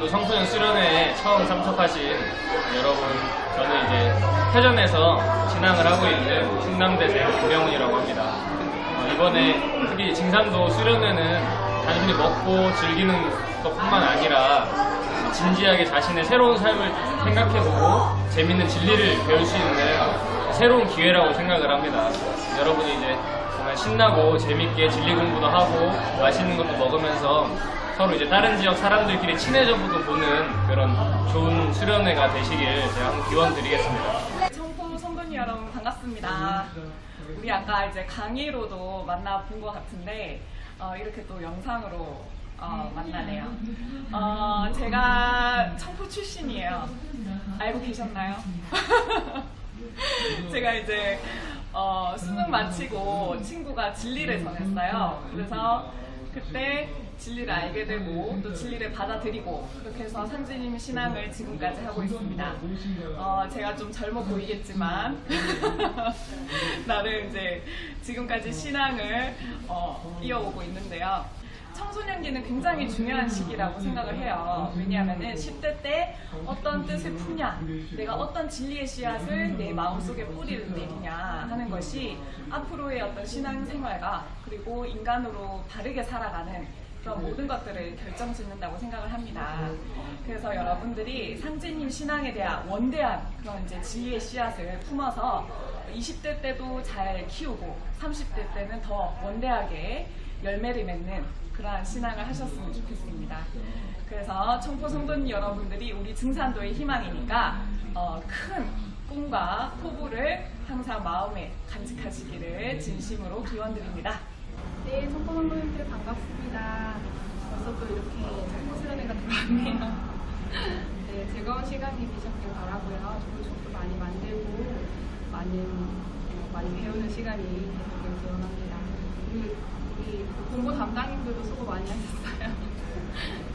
오늘도 청소년 수련회에 처음 참석하신 여러분, 저는 이제 태전에서 신앙을 하고 있는 충남대생 김영훈이라고 합니다. 이번에 특히 징산도 수련회는 단순히 먹고 즐기는 것뿐만 아니라 진지하게 자신의 새로운 삶을 생각해보고 재밌는 진리를 배울 수 있는 새로운 기회라고 생각을 합니다. 여러분이 이제 정말 신나고 재밌게 진리 공부도 하고 맛있는 것도 먹으면서 서로 이제 다른 지역 사람들끼리 친해져보고 보는 그런 좋은 수련회가 되시길 제가 한번 기원 드리겠습니다. 청포 성도님 여러분 반갑습니다. 우리 아까 이제 강의로도 만나본 것 같은데 이렇게 또 영상으로 만나네요. 제가 청포 출신이에요. 알고 계셨나요? 제가 이제 수능 마치고 친구가 진리를 전했어요. 그래서 그때 진리를 알게 되고 또 진리를 받아들이고 그렇게 해서 상진님 신앙을 지금까지 하고 있습니다. 제가 좀 젊어 보이겠지만 나름 이제 지금까지 신앙을 이어오고 있는데요. 청소년기는 굉장히 중요한 시기라고 생각을 해요. 왜냐하면 10대 때 어떤 뜻을 품냐, 내가 어떤 진리의 씨앗을 내 마음속에 뿌리를 내리냐 하는 것이 앞으로의 어떤 신앙생활과 그리고 인간으로 바르게 살아가는 그런 모든 것들을 결정짓는다고 생각을 합니다. 그래서 여러분들이 상진님 신앙에 대한 원대한 그런 이제 진리의 씨앗을 품어서 20대 때도 잘 키우고 30대 때는 더 원대하게 열매를 맺는 그러한 신앙을 하셨으면 좋겠습니다. 그래서 청포 성도님 여러분들이 우리 증산도의 희망이니까 큰 꿈과 포부를 항상 마음에 간직하시기를 진심으로 기원드립니다. 네, 청포 성도님들 반갑습니다. 벌써 또 이렇게 청포 수련회가 들어왔네요. 네, 즐거운 시간이 되셨길 바라고요. 좋은 추억도 많이 만들고 많이 배우는 시간이 되길 기원합니다. 우리 공부 담당님들도 수고 많이 하셨어요.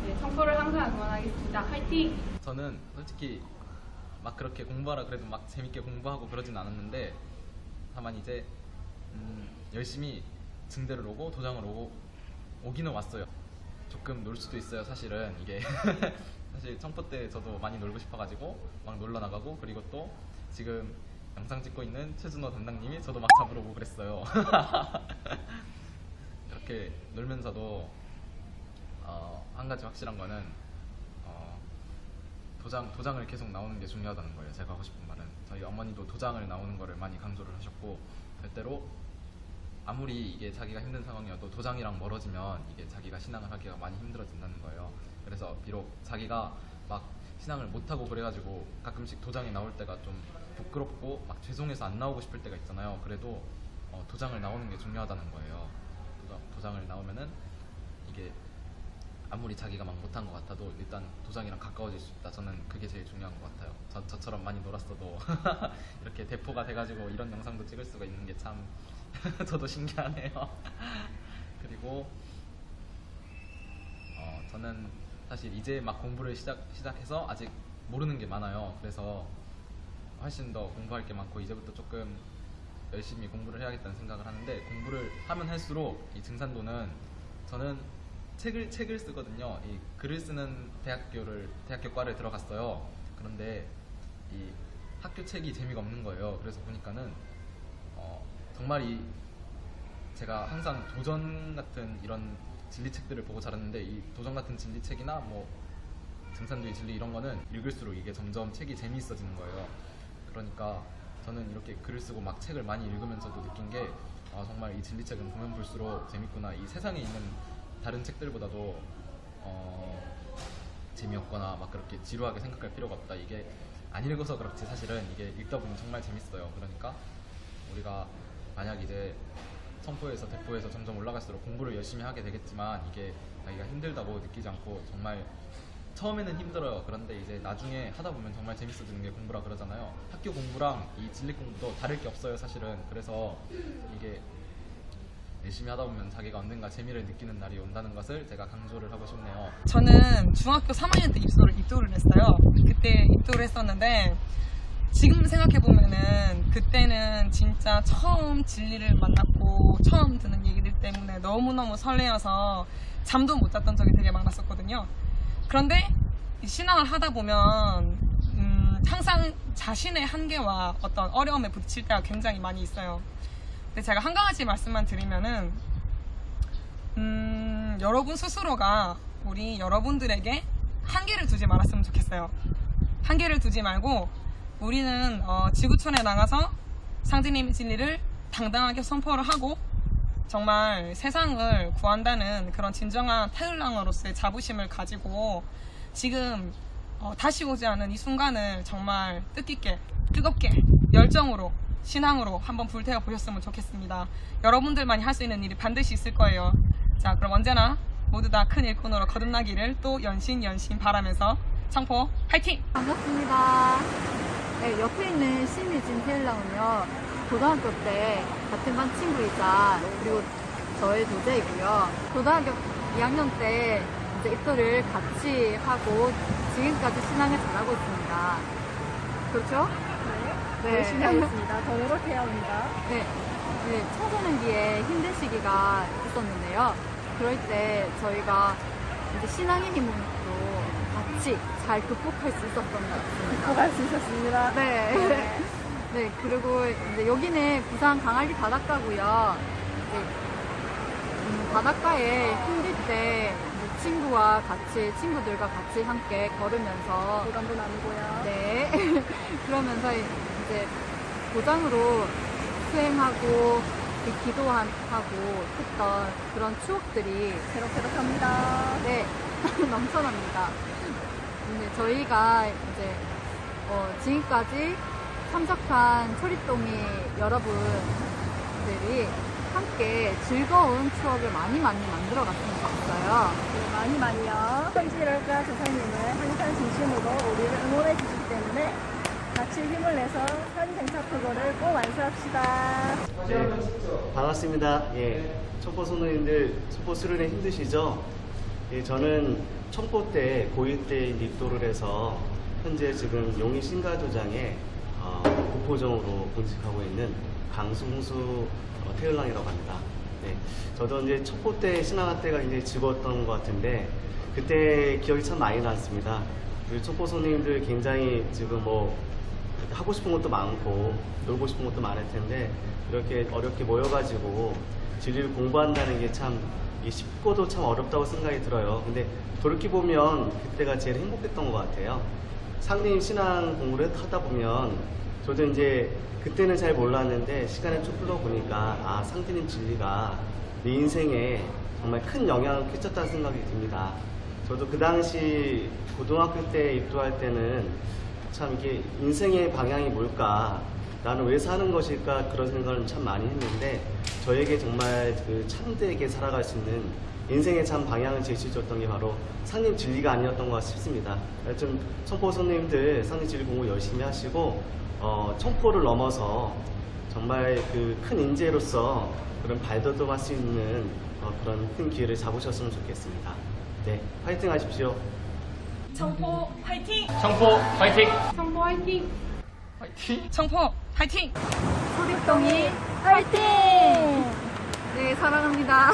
네, 청포를 항상 응원하겠습니다. 화이팅! 저는 솔직히 막 그렇게 공부하라 그래도 막 재밌게 공부하고 그러진 않았는데 다만 이제 열심히 증대를 오고 도장을 오기는 왔어요. 조금 놀 수도 있어요. 사실은 이게 사실 청포 때 저도 많이 놀고 싶어가지고 막 놀러 나가고 그리고 또 지금 영상 찍고 있는 최준호 담당님이 저도 막 잡으러 오고 그랬어요. 이렇게 놀면서도 한 가지 확실한 거는 도장을 계속 나오는 게 중요하다는 거예요. 제가 하고 싶은 말은 저희 어머니도 도장을 나오는 거를 많이 강조를 하셨고 절대로 아무리 이게 자기가 힘든 상황이어도 도장이랑 멀어지면 이게 자기가 신앙을 하기가 많이 힘들어진다는 거예요. 그래서 비록 자기가 막 신앙을 못하고 그래가지고 가끔씩 도장이 나올 때가 좀 부끄럽고 막 죄송해서 안 나오고 싶을 때가 있잖아요. 그래도 도장을 나오는 게 중요하다는 거예요. 도장을 나오면은 이게 아무리 자기가 막 못한 것 같아도 일단 도장이랑 가까워질 수 있다. 저는 그게 제일 중요한 것 같아요. 저처럼 많이 놀았어도 이렇게 대포가 돼가지고 이런 영상도 찍을 수가 있는 게 참 저도 신기하네요. 그리고 저는 사실 이제 막 공부를 시작해서 아직 모르는 게 많아요. 그래서 훨씬 더 공부할 게 많고 이제부터 조금 열심히 공부를 해야겠다는 생각을 하는데 공부를 하면 할수록 이 증산도는 저는 책을 쓰거든요. 이 글을 쓰는 대학교과를 들어갔어요. 그런데 이 학교 책이 재미가 없는 거예요. 그래서 보니까는 정말 제가 항상 도전 같은 이런 진리책들을 보고 자랐는데 이 도전 같은 진리책이나 뭐 증산도의 진리 이런 거는 읽을수록 이게 점점 책이 재미있어지는 거예요. 그러니까 저는 이렇게 글을 쓰고 막 책을 많이 읽으면서도 느낀 게 정말 이 진리책은 보면 볼수록 재밌구나. 이 세상에 있는 다른 책들보다도 재미없거나 막 그렇게 지루하게 생각할 필요가 없다. 이게 안 읽어서 그렇지 사실은 이게 읽다 보면 정말 재밌어요. 그러니까 우리가 만약 이제 청포에서 대포에서 점점 올라갈수록 공부를 열심히 하게 되겠지만 이게 자기가 힘들다고 느끼지 않고 정말 처음에는 힘들어요. 그런데 이제 나중에 하다 보면 정말 재밌어지는 게 공부라 그러잖아요. 학교 공부랑 이 진리 공부도 다를 게 없어요 사실은. 그래서 이게 열심히 하다 보면 자기가 언젠가 재미를 느끼는 날이 온다는 것을 제가 강조를 하고 싶네요. 저는 중학교 3학년 때 입도를 했어요. 그때 입도를 했었는데 지금 생각해보면은 그때는 진짜 처음 진리를 만났고 처음 듣는 얘기들 때문에 너무너무 설레어서 잠도 못 잤던 적이 되게 많았었거든요. 그런데 신앙을 하다 보면 항상 자신의 한계와 어떤 어려움에 부딪힐 때가 굉장히 많이 있어요. 근데 제가 한 가지 말씀만 드리면은 여러분 스스로가 우리 여러분들에게 한계를 두지 말았으면 좋겠어요. 한계를 두지 말고 우리는 지구촌에 나가서 상제님의 진리를 당당하게 선포를 하고 정말 세상을 구한다는 그런 진정한 태을랑으로서의 자부심을 가지고 지금 다시 오지 않은 이 순간을 정말 뜻깊게 뜨겁게 열정으로 신앙으로 한번 불태워 보셨으면 좋겠습니다. 여러분들만이 할 수 있는 일이 반드시 있을 거예요. 자, 그럼 언제나 모두 다 큰 일꾼으로 거듭나기를 또 연신 바라면서 청포 화이팅! 반갑습니다. 네, 옆에 있는 심희진 태일랑은요, 고등학교 때 같은 반 친구이자 그리고 저의 도제이고요. 고등학교 2학년 때 이제 입도를 같이 하고 지금까지 신앙을 잘하고 있습니다. 그렇죠? 네. 열심히 하겠습니다. 더 노력해야 합니다. 네. 네, 청소년기에 힘든 시기가 있었는데요. 그럴 때 저희가 이제 신앙의 힘으로 같이 잘 극복할 수 있었던 것 같습니다. 극복할 수 있었습니다. 네. 네, 그리고 이제 여기는 부산 강알리 바닷가고요. 이제 바닷가에 힘들 때 이제 친구들과 같이 함께 걸으면서 부담도 나누고요. 네. 그러면서 이제 도장으로 수행하고 기도하고 했던 그런 추억들이 새록새록합니다. 네, 넘쳐납니다. 근데 저희가 이제 지금까지 참석한 초립동이 여러분들이 함께 즐거운 추억을 많이 만들어 갔으면 좋겠어요. 네, 많이요. 성지열과 조상님을 항상 진심으로 우리를 응원해 주시기 때문에 같이 힘을 내서 산생차프고를 꼭 완수합시다. 네, 반갑습니다. 예, 청포 소노인들, 청포 수련회 힘드시죠? 예, 저는 청포 때 고1 때 입도를 해서 현재 지금 용인 신가도장에 부포정으로 공직하고 있는 강승수 태을랑이라고 합니다. 네, 저도 이제 청포 때 신앙할 때가 굉장히 즐거웠던 것 같은데 그때 기억이 참 많이 났습니다. 우리 청포 소노님들 굉장히 지금 뭐 하고 싶은 것도 많고 놀고 싶은 것도 많을 텐데 이렇게 어렵게 모여가지고 진리를 공부한다는 게 참 쉽고도 참 어렵다고 생각이 들어요. 근데 돌이켜보면 그때가 제일 행복했던 것 같아요. 상님 신앙 공부를 하다 보면 저도 이제 그때는 잘 몰랐는데 시간을 쭉 흘러보니까 상주님 진리가 내 인생에 정말 큰 영향을 끼쳤다는 생각이 듭니다. 저도 그 당시 고등학교 때 입도할 때는 참 이게 인생의 방향이 뭘까, 나는 왜 사는 것일까, 그런 생각을 참 많이 했는데 저에게 정말 그 참되게 살아갈 수 있는 인생의 참 방향을 제시해줬던 게 바로 상님 진리가 아니었던 것 싶습니다. 좀 청포 선생님들 상님 진리 공부 열심히 하시고 청포를 넘어서 정말 그 큰 인재로서 그런 발돋움할 수 있는 그런 큰 기회를 잡으셨으면 좋겠습니다. 네, 파이팅 하십시오. 청포 화이팅! 청포 화이팅! 청포 화이팅! 화이팅! 청포 화이팅! 초립동이 화이팅! 네, 사랑합니다.